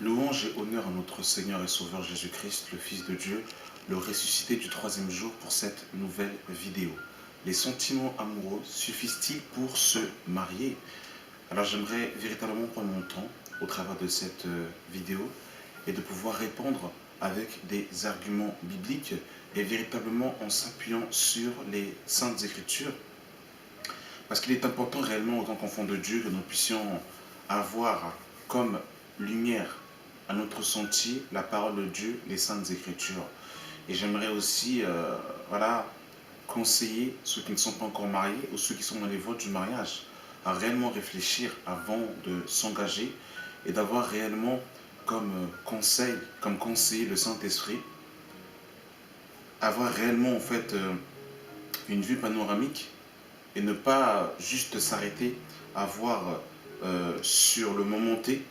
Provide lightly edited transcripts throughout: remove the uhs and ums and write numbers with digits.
Louange et honneur à notre Seigneur et Sauveur Jésus-Christ, le Fils de Dieu, le ressuscité du troisième jour pour cette nouvelle vidéo. Les sentiments amoureux suffisent-ils pour se marier? Alors j'aimerais véritablement prendre mon temps au travers de cette vidéo et de pouvoir répondre avec des arguments bibliques et véritablement en s'appuyant sur les Saintes Écritures. Parce qu'il est important réellement en tant qu'enfants de Dieu que nous puissions avoir comme lumière à notre sentier la parole de Dieu, les Saintes Écritures. Et j'aimerais aussi conseiller ceux qui ne sont pas encore mariés ou ceux qui sont dans les voies du mariage à réellement réfléchir avant de s'engager et d'avoir réellement comme conseiller le Saint-Esprit, avoir réellement en fait une vue panoramique et ne pas juste s'arrêter à voir sur le moment T,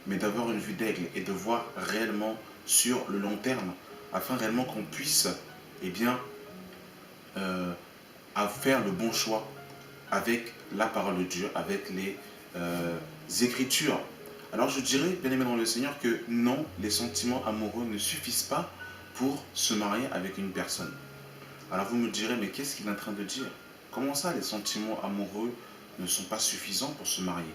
mais d'avoir une vue d'aigle et de voir réellement sur le long terme, afin réellement qu'on puisse à faire le bon choix avec la parole de Dieu, avec les Écritures. Alors je dirais, bien aimé dans le Seigneur, que non, les sentiments amoureux ne suffisent pas pour se marier avec une personne. Alors vous me direz, mais qu'est-ce qu'il est en train de dire? Comment ça, les sentiments amoureux ne sont pas suffisants pour se marier?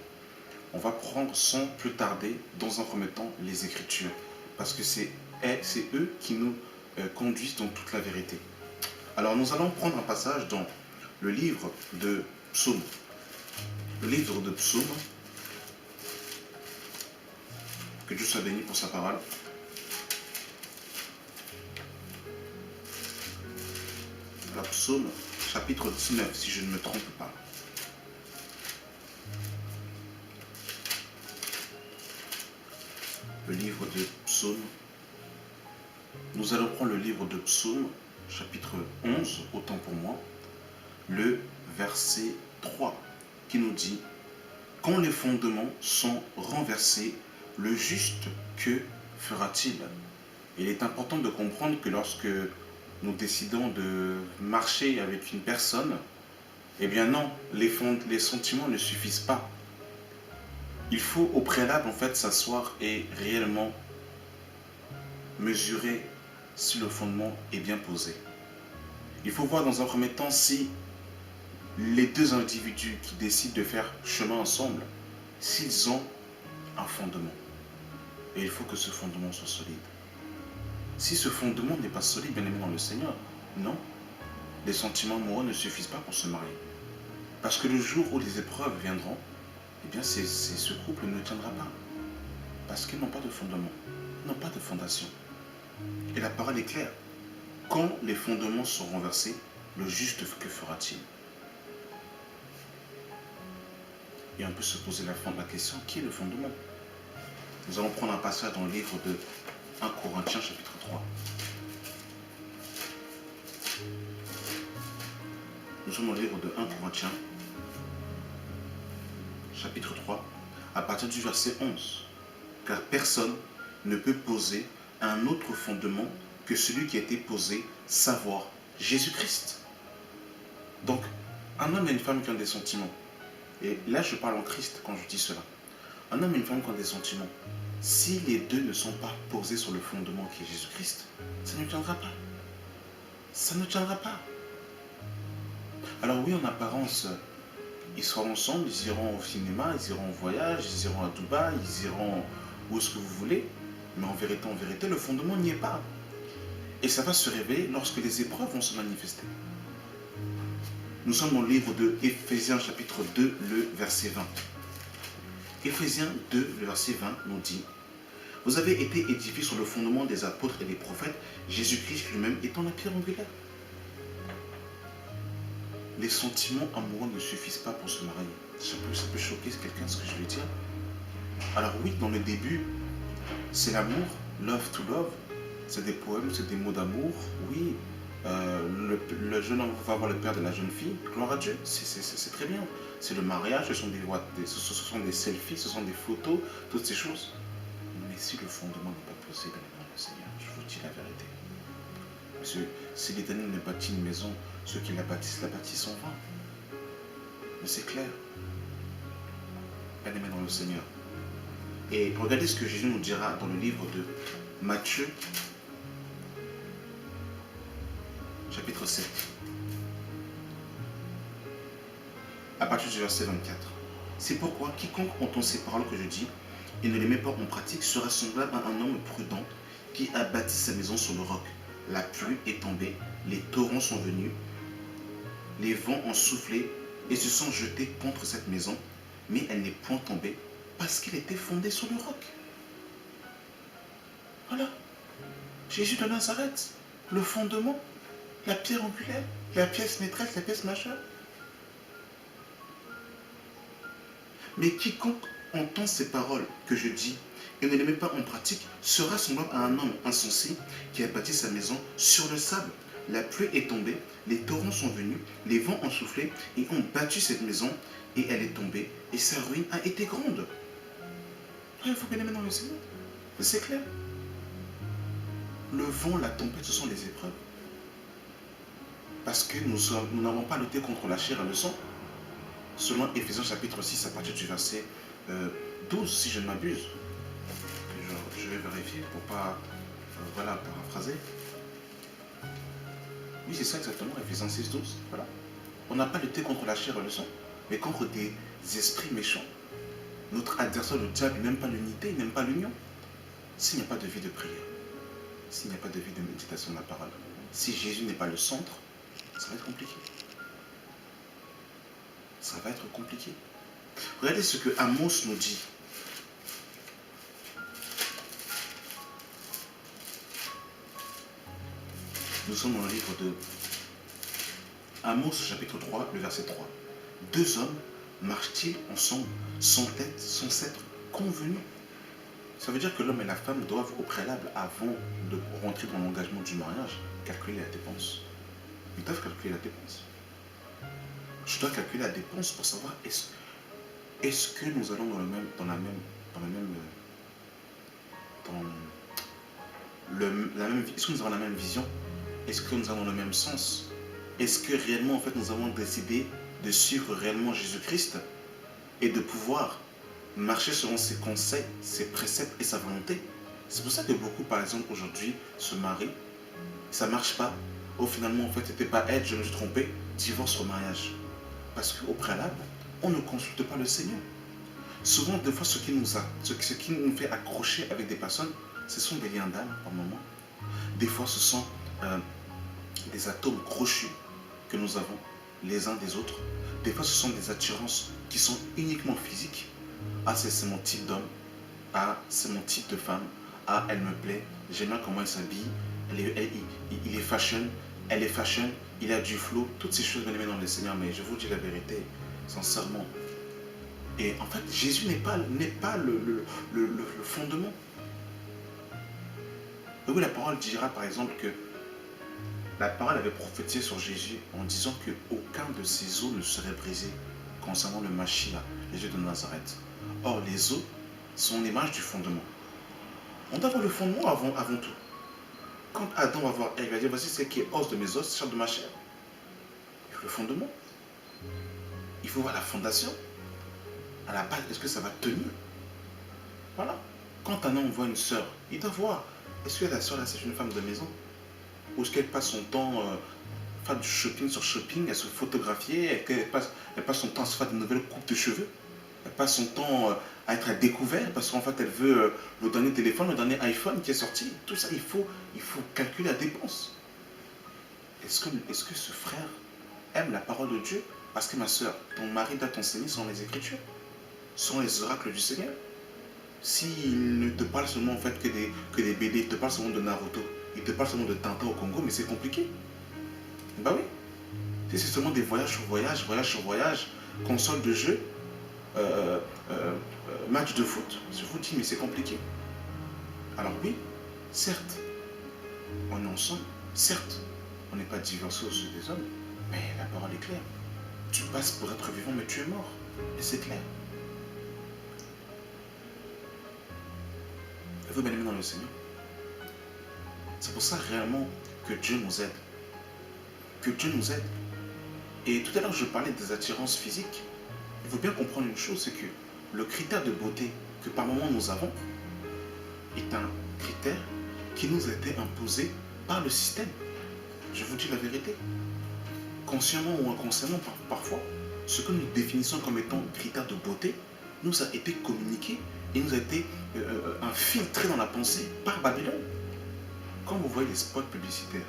On va prendre sans plus tarder, dans un premier temps, les Écritures. Parce que c'est eux qui nous conduisent dans toute la vérité. Alors nous allons prendre un passage dans le livre de Psaume. Le livre de Psaume. Que Dieu soit béni pour sa parole. Alors Psaume, chapitre 19, si je ne me trompe pas. Le livre de Psaume. Nous allons prendre le livre de Psaume, chapitre 11, autant pour moi, le verset 3, qui nous dit « Quand les fondements sont renversés, le juste, que fera-t-il » Il est important de comprendre que lorsque nous décidons de marcher avec une personne, eh bien non, les sentiments ne suffisent pas. Il faut au préalable en fait s'asseoir et réellement mesurer si le fondement est bien posé. Il faut voir dans un premier temps si les deux individus qui décident de faire chemin ensemble, s'ils ont un fondement. Et il faut que ce fondement soit solide. Si ce fondement n'est pas solide, bien aimé dans le Seigneur, non, les sentiments amoureux ne suffisent pas pour se marier. Parce que le jour où les épreuves viendront, eh bien ce couple ne tiendra pas. Parce qu'ils n'ont pas de fondement, ils n'ont pas de fondation. Et la parole est claire. Quand les fondements sont renversés, le juste, que fera-t-il? Et on peut se poser la question, qui est le fondement? Nous allons prendre un passage dans le livre de 1 Corinthiens, chapitre 3. Nous sommes dans le livre de 1 Corinthiens, chapitre 3, à partir du verset 11. Car personne ne peut poser un autre fondement que celui qui a été posé, savoir Jésus-Christ. Donc, un homme et une femme qui ont des sentiments, et là je parle en Christ quand je dis cela, un homme et une femme qui ont des sentiments, si les deux ne sont pas posés sur le fondement qui est Jésus-Christ, ça ne tiendra pas. Ça ne tiendra pas. Alors oui, en apparence, ils seront ensemble, ils iront au cinéma, ils iront en voyage, ils iront à Dubaï, ils iront où est-ce que vous voulez, mais en vérité, le fondement n'y est pas. Et ça va se révéler lorsque les épreuves vont se manifester. Nous sommes dans le livre de Éphésiens chapitre 2, le verset 20. Éphésiens 2, le verset 20 nous dit « Vous avez été édifiés sur le fondement des apôtres et des prophètes, Jésus-Christ lui-même étant la pierre angulaire. » Les sentiments amoureux ne suffisent pas pour se marier. Ça peut choquer quelqu'un ce que je vais dire. Alors oui, dans le début, c'est l'amour, love to love. C'est des poèmes, c'est des mots d'amour. Oui, le jeune homme va voir le père de la jeune fille. Gloire à Dieu, c'est très bien. C'est le mariage, ce sont des selfies, ce sont des photos, toutes ces choses. Mais si le fondement n'est pas posé dans le Seigneur, je vous dis la vérité. Parce que si l'Éternel ne bâtit une maison, ceux qui la bâtissent en vain. Mais c'est clair. Bien-aimés dans le Seigneur. Et regardez ce que Jésus nous dira dans le livre de Matthieu, chapitre 7, à partir du verset 24. C'est pourquoi quiconque entend ces paroles que je dis et ne les met pas en pratique sera semblable à un homme prudent qui a bâti sa maison sur le roc. La pluie est tombée, les torrents sont venus, les vents ont soufflé et se sont jetés contre cette maison, mais elle n'est point tombée parce qu'elle était fondée sur le roc. Voilà. Jésus de Nazareth, le fondement, la pierre angulaire, la pièce maîtresse, la pièce majeure. Mais quiconque entend ces paroles que je dis et ne les met pas en pratique sera semblable à un homme insensé qui a bâti sa maison sur le sable. La pluie est tombée, les torrents sont venus, les vents ont soufflé et ont battu cette maison et elle est tombée et sa ruine a été grande. Il faut bien aimer dans le Seigneur. C'est clair. Le vent, la tempête, ce sont les épreuves. Parce que nous n'avons pas lutté contre la chair et le sang. Selon Éphésiens chapitre 6 à partir du verset 12, si je ne m'abuse. Je vais vérifier pour pas paraphraser. Oui, c'est ça exactement, Éphésiens 6, 12. Voilà. On n'a pas lutté contre la chair et le sang, mais contre des esprits méchants. Notre adversaire, le diable, n'aime pas l'unité, il n'aime pas l'union. S'il n'y a pas de vie de prière, s'il n'y a pas de vie de méditation de la parole, si Jésus n'est pas le centre, ça va être compliqué. Ça va être compliqué. Regardez ce que Amos nous dit. Nous sommes dans le livre de Amos, chapitre 3, le verset 3. Deux hommes marchent-ils ensemble, sans tête, sans sceptre, convenus? Ça veut dire que l'homme et la femme doivent, au préalable, avant de rentrer dans l'engagement du mariage, calculer la dépense. Ils doivent calculer la dépense. Je dois calculer la dépense pour savoir est-ce que nous allons est-ce que nous avons la même vision? Est-ce que nous avons le même sens? Est-ce que réellement, en fait, nous avons décidé de suivre réellement Jésus-Christ et de pouvoir marcher selon ses conseils, ses préceptes et sa volonté? C'est pour ça que beaucoup, par exemple, aujourd'hui, se marient, ça ne marche pas. Oh, finalement, en fait, c'était pas elle, je me suis trompé, divorce au mariage. Parce qu'au préalable, on ne consulte pas le Seigneur. Souvent, des fois, ce qui nous fait accrocher avec des personnes, ce sont des liens d'âme, par moment. Des fois, ce sont des atomes crochus que nous avons les uns des autres. Des fois, ce sont des attirances qui sont uniquement physiques. Ah, c'est mon type d'homme. Ah, c'est mon type de femme. Ah, elle me plaît. J'aime bien comment elle s'habille. Il est fashion. Elle est fashion. Il a du flow. Toutes ces choses, bien aimées dans le Seigneur. Mais je vous dis la vérité, sincèrement. Et en fait, Jésus n'est pas le fondement. Et oui, la parole dira par exemple que la parole avait prophétisé sur Jésus en disant qu'aucun de ses os ne serait brisé concernant le Machia, Jésus de Nazareth. Or, les os sont l'image du fondement. On doit avoir le fondement avant tout. Quand Adam va voir Ève, il va dire voici ce qui est os de mes os, chair de ma chair. Il faut le fondement. Il faut voir la fondation. À la base, est-ce que ça va tenir? Voilà. Quand un homme voit une sœur, il doit voir est-ce que la sœur là c'est une femme de maison? Ou est-ce qu'elle passe son temps à faire du shopping sur shopping, à se photographier, elle passe son temps à se faire de nouvelles coupes de cheveux, elle passe son temps à être à découvert parce qu'en fait elle veut le dernier téléphone, le dernier iPhone qui est sorti. Tout ça, il faut calculer la dépense. Est-ce que ce frère aime la parole de Dieu? Parce que ma soeur, ton mari doit t'enseigner selon les Écritures, selon les oracles du Seigneur. S'il ne te parle seulement en fait que des BD, il te parle seulement de Naruto, il te parle seulement de Tintin au Congo, mais c'est compliqué. Bah oui. Si c'est seulement des voyages sur voyage, console de jeu, match de foot, je vous dis, mais c'est compliqué. Alors oui, certes, on est ensemble, certes, on n'est pas divorcés aux yeux des hommes, mais la parole est claire. Tu passes pour être vivant, mais tu es mort. Et c'est clair. Vous bien aimé dans le Seigneur. C'est pour ça réellement que Dieu nous aide. Que Dieu nous aide. Et tout à l'heure, je parlais des attirances physiques. Il faut bien comprendre une chose, c'est que le critère de beauté que par moment nous avons est un critère qui nous a été imposé par le système. Je vous dis la vérité. Consciemment ou inconsciemment parfois, ce que nous définissons comme étant critère de beauté nous a été communiqué et nous a été infiltré dans la pensée par Babylone. Quand vous voyez les spots publicitaires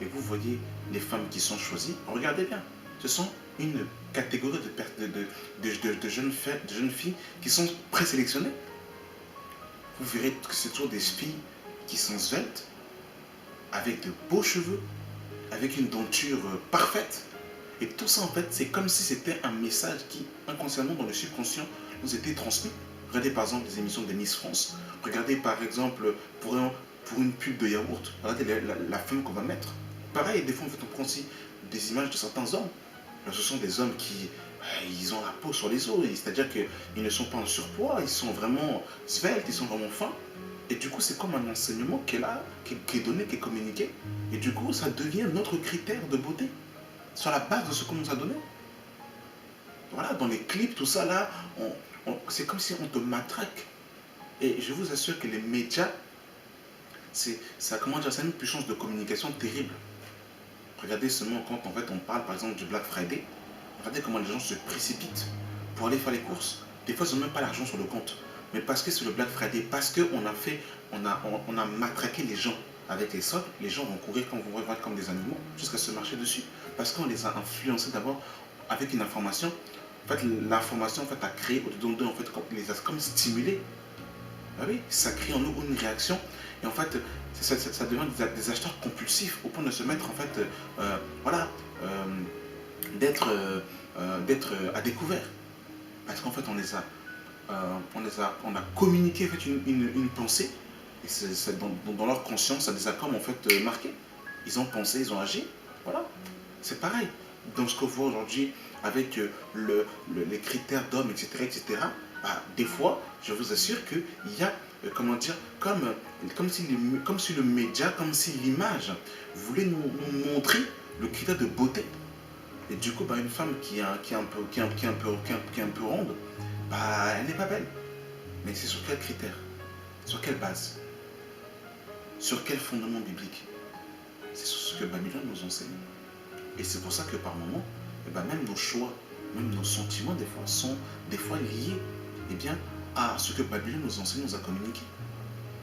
et vous voyez les femmes qui sont choisies, regardez bien, ce sont une catégorie de jeunes filles qui sont présélectionnées. Vous verrez que c'est toujours des filles qui sont sveltes, avec de beaux cheveux, avec une denture parfaite. Et tout ça, en fait, c'est comme si c'était un message qui, inconsciemment, dans le subconscient, nous était transmis. Regardez par exemple les émissions de Miss France. Regardez par exemple pour une pub de yaourt. Regardez la femme qu'on va mettre. Pareil, des fois, en fait, on prend aussi des images de certains hommes. Là, ce sont des hommes qui ils ont la peau sur les os. C'est-à-dire qu'ils ne sont pas en surpoids, ils sont vraiment sveltes, ils sont vraiment fins. Et du coup, c'est comme un enseignement qui est là, qui est donné, qui est communiqué. Et du coup, ça devient notre critère de beauté. Sur la base de ce qu'on nous a donné. Voilà, dans les clips, tout ça là, c'est comme si on te matraque. Et je vous assure que les médias, ça une puissance de communication terrible. Regardez seulement quand en fait on parle par exemple du Black Friday, regardez comment les gens se précipitent pour aller faire les courses. Des fois ils n'ont même pas l'argent sur le compte. Mais parce que c'est le Black Friday, parce qu'on a matraqué les gens avec les soldes, les gens vont courir comme des animaux jusqu'à se marcher dessus. Parce qu'on les a influencés d'abord avec une information. En fait, l'information en fait, a créé au-dedans d'eux, en fait, les a comme stimulés. Ah oui, ça crée en nous une réaction. Et en fait, ça devient des acheteurs compulsifs au point de se mettre en fait, voilà, d'être à découvert. Parce qu'en fait, on a communiqué en fait, une pensée. Et c'est dans leur conscience, ça les a comme en fait marqués. Ils ont pensé, ils ont agi. Voilà. C'est pareil. Dans ce qu'on voit aujourd'hui avec les critères d'hommes, etc., bah, des fois, je vous assure qu'il y a, comment dire, comme si le média, comme si l'image voulait nous montrer le critère de beauté. Et du coup, bah, une femme qui est un peu ronde, bah, elle n'est pas belle. Mais c'est sur quel critère? Sur quelle base? Sur quel fondement biblique? C'est sur ce que Babylone nous enseigne. Et c'est pour ça que par moments, eh ben, même nos choix, même nos sentiments des fois sont des fois liés eh bien, à ce que Babylone nous enseigne, nous a communiqué.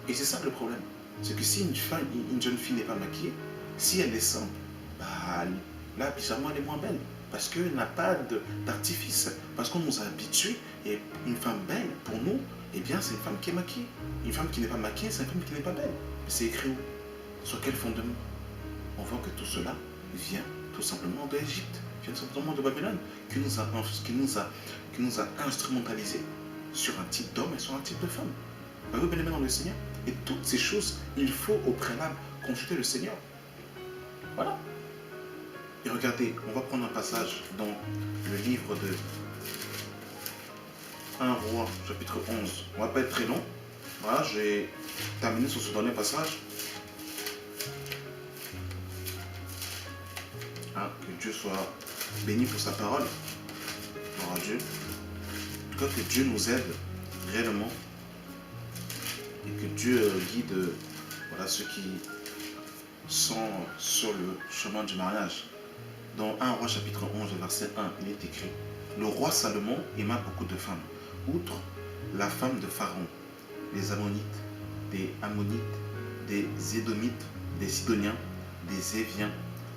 Et c'est ça le problème. C'est que si une jeune fille n'est pas maquillée, si elle est simple, bah, là, bizarrement, elle est moins belle. Parce qu'elle n'a pas d'artifice. Parce qu'on nous a habitués. Et une femme belle, pour nous, eh bien, c'est une femme qui est maquillée. Une femme qui n'est pas maquillée, c'est une femme qui n'est pas belle. C'est écrit où? Sur quel fondement? On voit que tout cela vient tout simplement d'Égypte, vient tout simplement de Babylone, qui nous a instrumentalisé sur un type d'homme et sur un type de femme. Vous bien aimé dans le Seigneur. Et toutes ces choses, il faut au préalable consulter le Seigneur. Voilà. Et regardez, on va prendre un passage dans le livre de 1 Roi, chapitre 11. On ne va pas être très long. Voilà, je vais terminer sur ce dernier passage. Hein, que Dieu soit béni pour sa parole. Gloire à Dieu. En tout cas, que Dieu nous aide réellement. Et que Dieu guide voilà, ceux qui sont sur le chemin du mariage. Dans 1 Roi chapitre 11, verset 1, il est écrit: le roi Salomon aima beaucoup de femmes, outre la femme de Pharaon, des Ammonites, des Ammonites, des Édomites, des Sidoniens, des Éviens,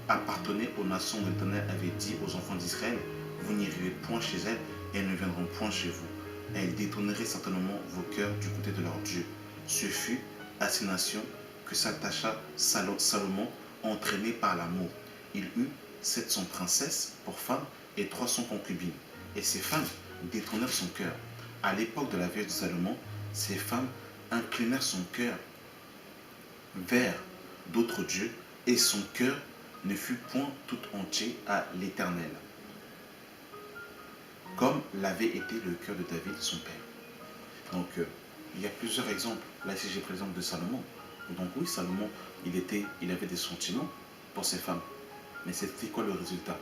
appartenaient aux nations où l'Éternel avait dit aux enfants d'Israël: vous n'irez point chez elles et elles ne viendront point chez vous. Elles détourneraient certainement vos cœurs du côté de leur Dieu. Ce fut à ces nations que s'attacha Salomon, entraîné par l'amour. Il eut 700 princesses pour femmes et 300 concubines. Et ces femmes détournèrent son cœur. À l'époque de la vieille de Salomon, ces femmes inclinèrent son cœur vers d'autres dieux, et son cœur ne fut point tout entier à l'Éternel, comme l'avait été le cœur de David, son père. Donc, il y a plusieurs exemples. Là, ici, j'ai pris l'exemple de Salomon. Donc oui, Salomon, il avait des sentiments pour ses femmes. Mais c'était quoi le résultat?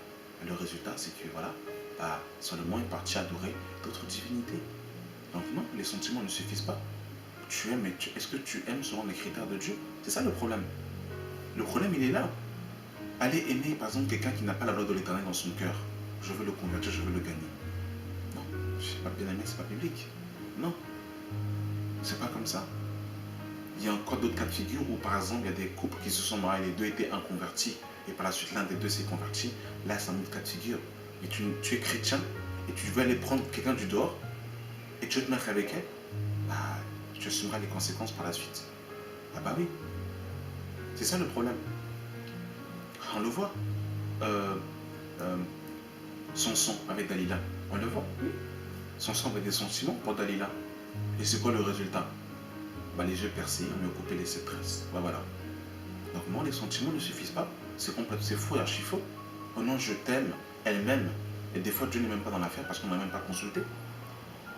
Le résultat, c'est que voilà, Salomon est parti adorer d'autres divinités. Donc non, les sentiments ne suffisent pas. Tu aimes, mais est-ce que tu aimes selon les critères de Dieu? C'est ça le problème. Le problème, il est là. Aller aimer, par exemple, quelqu'un qui n'a pas la loi de l'éternel dans son cœur. Je veux le convertir, je veux le gagner. Non, je ne sais pas bien aimé, c'est pas biblique. Non, c'est pas comme ça. Il y a encore d'autres cas de figure où, par exemple, il y a des couples qui se sont mariés, les deux étaient inconvertis, et par la suite, l'un des deux s'est converti. Là, c'est un autre cas de figure. Et tu es chrétien, et tu veux aller prendre quelqu'un du dehors, et tu veux te mettre avec elle, bah, tu assumeras les conséquences par la suite. Ah bah oui, c'est ça le problème. On le voit. Euh, euh, Samson avec Dalila, on le voit. Oui. Samson avait des sentiments pour Dalila. Et c'est quoi le résultat? Bah, les yeux percés, on lui a coupé les 7 tresses. Bah voilà. Donc non, les sentiments ne suffisent pas. C'est faux et archi faux. Oh non, je t'aime, elle m'aime. Et des fois, Dieu n'est même pas dans l'affaire parce qu'on n'a même pas consulté.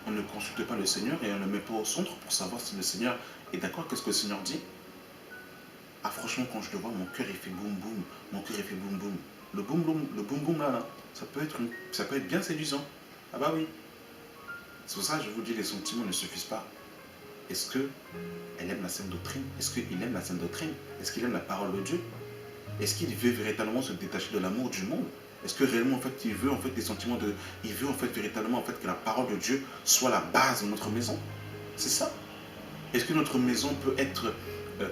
On ne consulte pas le Seigneur et on ne le met pas au centre pour savoir si le Seigneur est d'accord. Qu'est-ce que le Seigneur dit? Ah franchement, quand je le vois, mon cœur il fait boum boum. Mon cœur il fait boum boum. Le boum boum là, ça peut être bien séduisant. Ah bah oui. C'est pour ça que je vous dis, les sentiments ne suffisent pas. Est-ce qu'elle aime la sainte doctrine? Est-ce qu'il aime la sainte doctrine? Est-ce qu'il aime la parole de Dieu? Est-ce qu'il veut véritablement se détacher de l'amour du monde? Est-ce que réellement en fait il veut en fait des sentiments de. Il veut en fait véritablement en fait que la parole de Dieu soit la base de notre maison? C'est ça. Est-ce que notre maison peut être,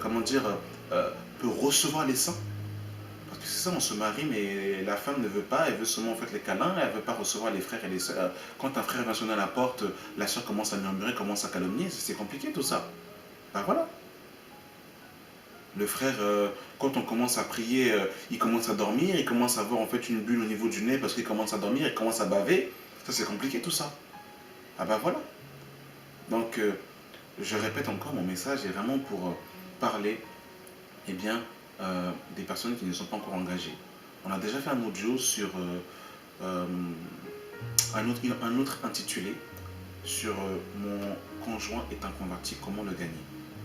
comment dire, peut recevoir les saints? Parce que c'est ça, on se marie, mais la femme ne veut pas, elle veut seulement en fait les câlins, elle ne veut pas recevoir les frères et les sœurs. Quand un frère vient sonner à la porte, la sœur commence à murmurer, commence à calomnier, c'est compliqué tout ça. Ben voilà. Le frère, quand on commence à prier, il commence à dormir, il commence à avoir en fait une bulle au niveau du nez parce qu'il commence à dormir, il commence à baver. Ça c'est compliqué tout ça. Ah ben voilà. Donc je répète encore, mon message est vraiment pour parler eh bien, des personnes qui ne sont pas encore engagées. On a déjà fait un audio sur un autre intitulé sur mon conjoint est un converti, comment le gagner.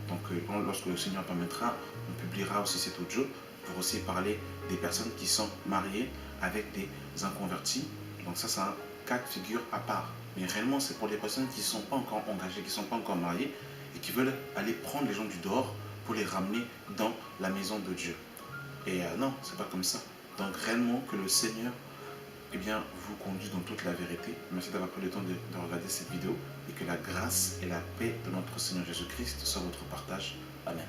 Donc lorsque le Seigneur permettra, on publiera aussi cet audio pour aussi parler des personnes qui sont mariées avec des inconvertis. Donc ça c'est un cas de figure à part. Mais réellement c'est pour les personnes qui ne sont pas encore engagées, qui ne sont pas encore mariées et qui veulent aller prendre les gens du dehors pour les ramener dans la maison de Dieu. Et non, c'est pas comme ça. Donc réellement que le Seigneur eh bien, vous conduise dans toute la vérité. Merci d'avoir pris le temps de regarder cette vidéo et que la grâce et la paix de notre Seigneur Jésus-Christ soient votre partage. Amen.